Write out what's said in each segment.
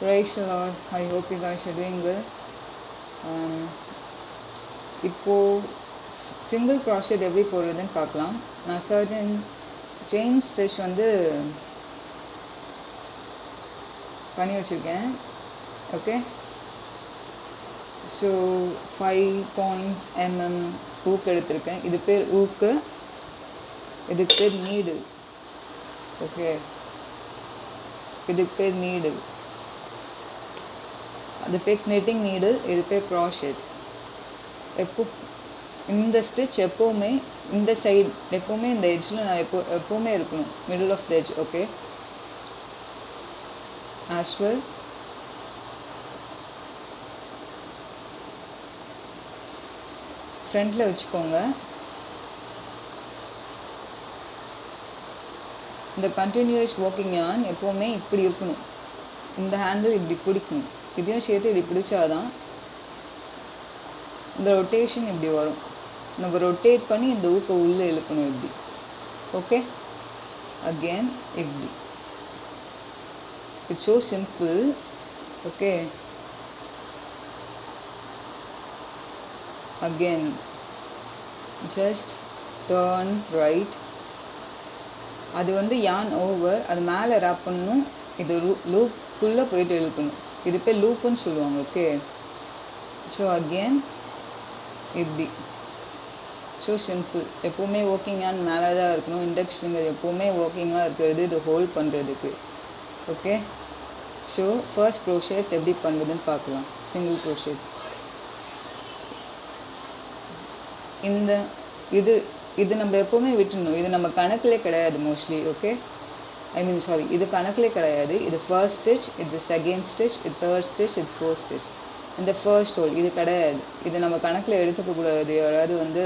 Praise the Lord. I hope you guys are doing well. இப்போது single crochet எப்படி போடுறதுன்னு பார்க்கலாம். நான் சர்டன் செயின் ஸ்டிச் வந்து பண்ணி வச்சுருக்கேன். ஓகே, ஸோ 5 ஊக்கு எடுத்திருக்கேன். இது பேர் ஊக்கு, இதுக்கு பேர் நீடு. ஓகே, இதுக்கு பேர் நீடு, அது பேர் knitting needle, இது பேர் crochet. எப்போ இந்த ஸ்டிச் எப்போவுமே இந்த சைடு, எப்போவுமே இந்த எட்ஜில் நான் எப்போவுமே இருக்கணும், middle of the edge. Okay, as well ஃப்ரண்ட்டில் வச்சுக்கோங்க. இந்த கண்டினியூஸ் ஒர்க்கிங் ஆன் எப்போவுமே இப்படி இருக்கணும். இந்த ஹேண்டில் இப்படி பிடிக்கணும், இதையும் சேர்த்து இப்படி பிடிச்சாதான் இந்த ரொட்டேஷன் இப்படி வரும். நம்ம ரொட்டேட் பண்ணி இந்த ஊக்க உள்ளே இழுக்கணும் இப்படி. ஓகே, அகெயின் இப்படி. It's so simple. Okay, again just turn right. அது வந்து யான் ஓவர், அது மேலே ரேப் பண்ணணும். இது லூப்புக்குள்ளே போயிட்டு இழுக்கணும். இது பேர் லூப்புன்னு சொல்லுவாங்க. ஓகே, ஸோ அகெயின் இப்படி. So simple. எப்போவுமே ஒர்க்கிங் ஆன் மேலே தான் இருக்கணும். இண்டெக்ஸ் ஃபிங்கர் எப்போவுமே ஒர்க்கிங்காக இருக்கிறது இது ஹோல்ட் பண்ணுறதுக்கு. ஓகே, ஸோ ஃபர்ஸ்ட் க்ரோஷெட் எப்படி பண்ணுறதுன்னு பார்க்கலாம். Single crochet. இந்த இது நம்ம எப்போவுமே விட்டுடணும். இது நம்ம கணக்கிலே கிடையாது மோஸ்ட்லி. ஓகே, இது கணக்கிலே கிடையாது. இது ஃபர்ஸ்ட் ஸ்டிச், இது செகண்ட் ஸ்டிச், இது தேர்ட் ஸ்டிச், இது ஃபோர்த் ஸ்டிச். இந்த ஃபர்ஸ்ட் ஹோல் இது கிடையாது. இது நம்ம கணக்கில் எடுத்துக்கக்கூடாது. யாராவது வந்து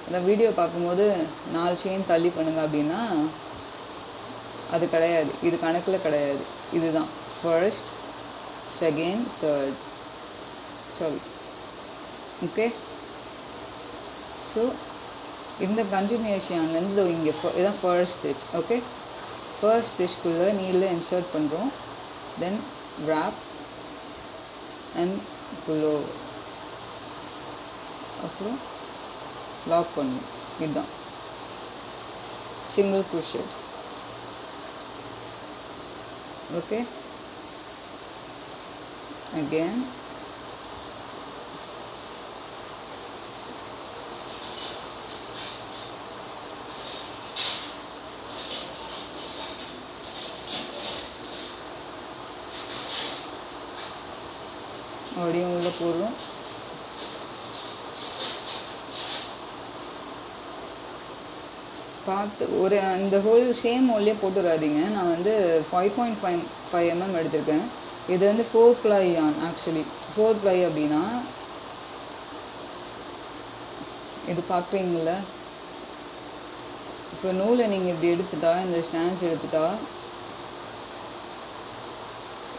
அந்த வீடியோ பார்க்கும்போது 4 செயின் தள்ளி பண்ணுங்க அப்படின்னா அது கிடையாது. இது கணக்கில் கிடையாது. இதுதான் first, second, third. Sorry. Okay, so இந்த கண்டினியூஷன்லேருந்து இங்கே இதுதான் ஃபர்ஸ்ட் ஸ்டிச். ஓகே, ஃபர்ஸ்ட் ஸ்டிச்குள்ளே நீடில் இன்சர்ட் பண்ணுறோம். Then wrap and pull over, அப்புறம் லாக் பண்ணணும். இதுதான் சிங்கிள் crochet. ஓகே, அகெயின் மறுபடியும் உள்ளே போடுறோம். பார்த்து ஒரு இந்த ஹோல் சேம் ஹோல்லே போட்டுடாதீங்க. நான் வந்து 5.5 mm எடுத்திருக்கேன். இது வந்து 4 ply ஆன். ஆக்சுவலி 4 ply அப்படின்னா இது பார்க்குறீங்கள. இப்போ நூலை நீங்கள் இப்படி எடுத்துட்டா, இந்த ஸ்டாண்ட்ஸ் எடுத்துட்டா,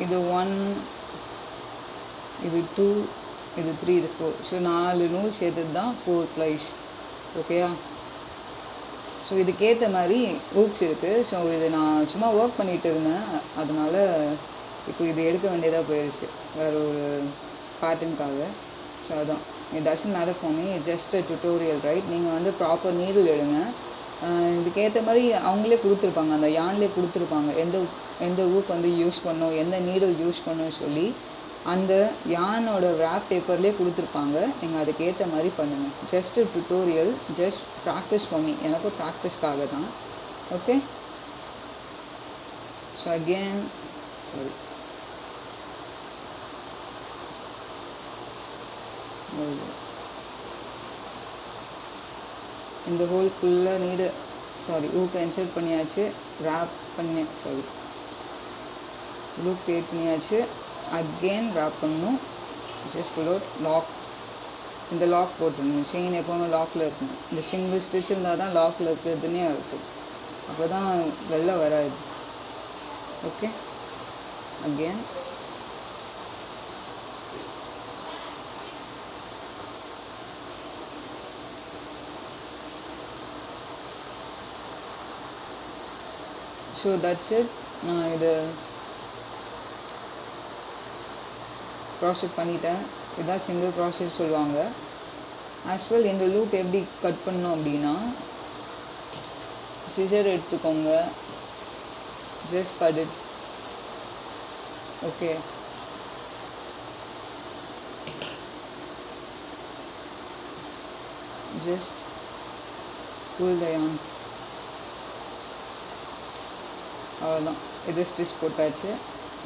இது 1, இது 2, இது 3, இது 4. ஸோ 4 நூல் சேர்த்தது தான் 4 plies. ஓகேயா? ஸோ இதுக்கேற்ற மாதிரி ஊக்ஸ் இருக்குது. ஸோ இது நான் சும்மா ஒர்க் பண்ணிகிட்டு இருந்தேன், அதனால் இப்போ இது எடுக்க வேண்டியதாக போயிடுச்சு வேறு ஒரு பேட்டர்னுக்காக. ஸோ அதான், it doesn't matter for me, just tutorial right. நீங்கள் வந்து ப்ராப்பர் நீடில் எடுங்க. இதுக்கேற்ற மாதிரி அவங்களே கொடுத்துருப்பாங்க, அந்த யான்லேயே கொடுத்துருப்பாங்க எந்த ஊக் வந்து யூஸ் பண்ணணும், எந்த நீடில் யூஸ் பண்ணணும்னு சொல்லி அந்த யானோட ரேப் பேப்பர்லேயே கொடுத்துருப்பாங்க. நீங்கள் அதுக்கேற்ற மாதிரி பண்ணுங்கள். ஜஸ்ட் டுட்டோரியல், ஜஸ்ட் ப்ராக்டிஸ் பண்ணி, எனக்கும் ப்ராக்டிஸ்க்காக தான். ஓகே, ஸோ அகெயின் சாரி, இந்த ஹோல்குள்ளே ஊக்கை இன்சர்ட் பண்ணியாச்சு, ரேப் பண்ணி லூப் கிரியேட் பண்ணியாச்சு. அகெயின் ரேப் பண்ணணும். Just pull out, lock. இந்த லாக் போட்டுருணும். செயின் எப்போவுமே லாக்கில் இருக்கணும். இந்த சிங்கிள் ஸ்டிச் இருந்தால் தான் லாக்கில் இருக்கிறதுனே அர்த்தம். அப்போ தான் வெளில வராது. Okay, again so that's it. நான் இது க்ராஷெட் பண்ணிட்டேன். இதுதான் சிங்கிள் க்ராஷெட் சொல்லுவாங்க. ஆக்சுவல் இந்த லூப் எப்படி கட் பண்ணோம் அப்படின்னா, சிசர் எடுத்துக்கோங்க, just cut it. Okay, just pull the yarn. அவ்வளோதான், இது ஸ்டிச் போட்டாச்சு,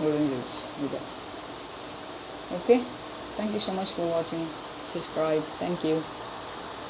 முடிஞ்சிருச்சு இது. Okay, thank you so much for வாட்சிங். சப்ஸ்கிரைப். தேங்க்யூ.